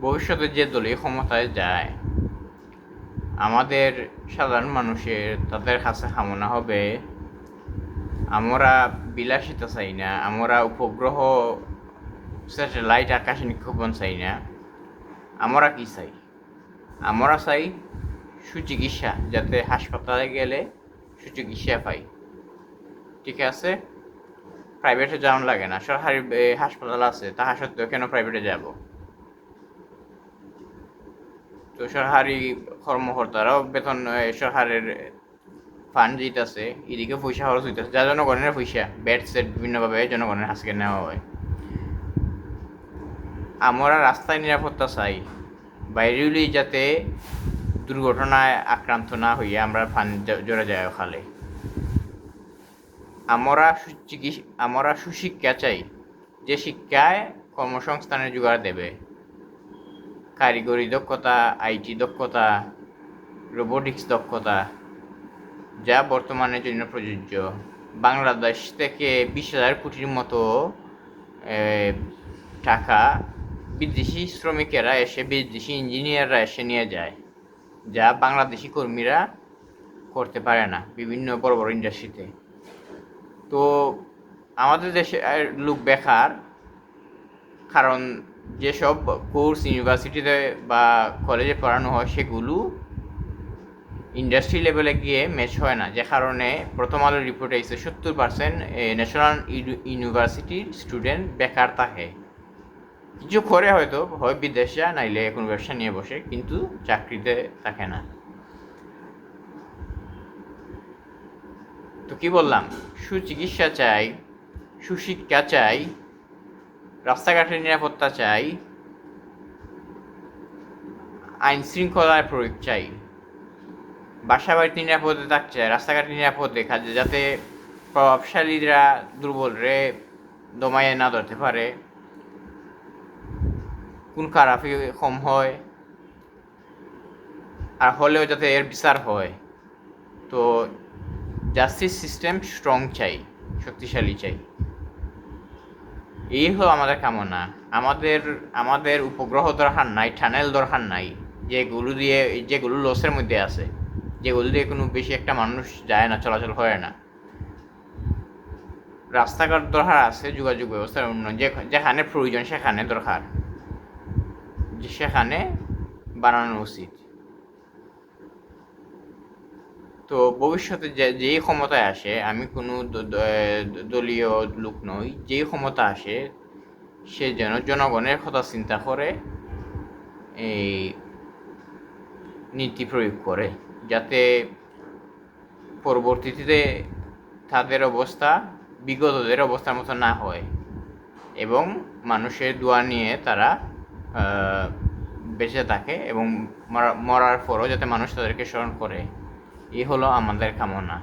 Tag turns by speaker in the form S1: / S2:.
S1: ভবিষ্যতে যে দলীয় ক্ষমতায় যায়, আমাদের সাধারণ মানুষের তাদের কাছে কামনা হবে আমরা বিলাসিতা চাই না, আমরা উপগ্রহ স্যাটেলাইট আকাশে নিক্ষেপণ চাই না। আমরা কি চাই? আমরা চাই সুচিকিৎসা, যাতে হাসপাতালে গেলে সুচিকিৎসা পাই। ঠিক আছে, প্রাইভেটে যাওয়ান লাগে না, সরকারি হাসপাতাল আছে, তাহা সত্ত্বেও কেন প্রাইভেটে যাব? তো সরকারি কর্মকর্তারাও বেতন সরকারের ফান্ড দিতেছে, এদিকে পয়সা খরচ হইতেছে, যা জনগণের পয়সা ব্যাট সেট বিভিন্নভাবে জনগণের কাছ থেকে নেওয়া হয়। আমরা রাস্তায় নিরাপত্তা চাই, বাইরেগুলি যাতে দুর্ঘটনায় আক্রান্ত না হইয়া আমরা ফান্ড জোরে যায় খালে। আমরা সুশিক্ষা চাই, যে শিক্ষায় কর্মসংস্থানের জোগাড় দেবে, কারিগরি দক্ষতা, আইটি দক্ষতা, রোবোটিক্স দক্ষতা, যা বর্তমানের জন্য প্রযোজ্য। বাংলাদেশ থেকে 20,000 কোটির মতো টাকা বিদেশি শ্রমিকেরা এসে, বিদেশি ইঞ্জিনিয়াররা এসে নিয়ে যায়, যা বাংলাদেশি কর্মীরা করতে পারে না বিভিন্ন বড় বড় ইন্ডাস্ট্রিতে। তো আমাদের দেশে লোক বেকার, কারণ যেসব কোর্স ইউনিভার্সিটিতে বা কলেজে পড়ানো হয় সেগুলো ইন্ডাস্ট্রি লেভেলে গিয়ে ম্যাচ হয় না, যে কারণে প্রথম আলোর রিপোর্টে এসে 70% ন্যাশনাল ইউনিভার্সিটির স্টুডেন্ট বেকার থাকে। কিছু করে হয়তো হয় বিদেশ যায়, নাইলে কোনো ব্যবসা নিয়ে বসে, কিন্তু চাকরিতে থাকে না। তো কি বললাম, সুচিকিৎসা চাই, সুশিক্ষা চাই, রাস্তাঘাটের নিরাপত্তা চাই, আইন শৃঙ্খলার প্রয়োগ চাই, বাসা বাড়িতে নিরাপদে থাকতে চাই, রাস্তাঘাটে নিরাপদে কাজে, যাতে প্রভাবশালীরা দুর্বলরে দমাইয়ে না ধরতে পারে, কোন খারাপি কম হয়, আর হলেও যাতে এর বিচার হয়। তো জাস্টিস সিস্টেম স্ট্রং চাই, শক্তিশালী চাই। এই হলো আমাদের কামনা। আমাদের উপগ্রহ দরকার নাই, টানেল দরকার নাই, যেগুলো লসের মধ্যে আছে, যেগুলো দিয়ে কোনো বেশি একটা মানুষ যায় না, চলাচল হয় না। রাস্তাঘাট দরকার আছে, যোগাযোগ ব্যবস্থার উন্নয়ন যেখানে প্রয়োজন সেখানে দরকার, সেখানে বানানো উচিত। তো ভবিষ্যতে যেই ক্ষমতায় আসে, আমি কোনো দলীয় লোক নই, যেই ক্ষমতা আসে সে যেন জনগণের কথা চিন্তা করে এই নীতি প্রয়োগ করে, যাতে পরবর্তীতে তাদের অবস্থা বিগতদের অবস্থার মতো না হয়, এবং মানুষের দোয়া নিয়ে তারা বেঁচে থাকে, এবং মরার পরও যাতে মানুষ তাদেরকে স্মরণ করে। এই হলো আমাদের কামনা।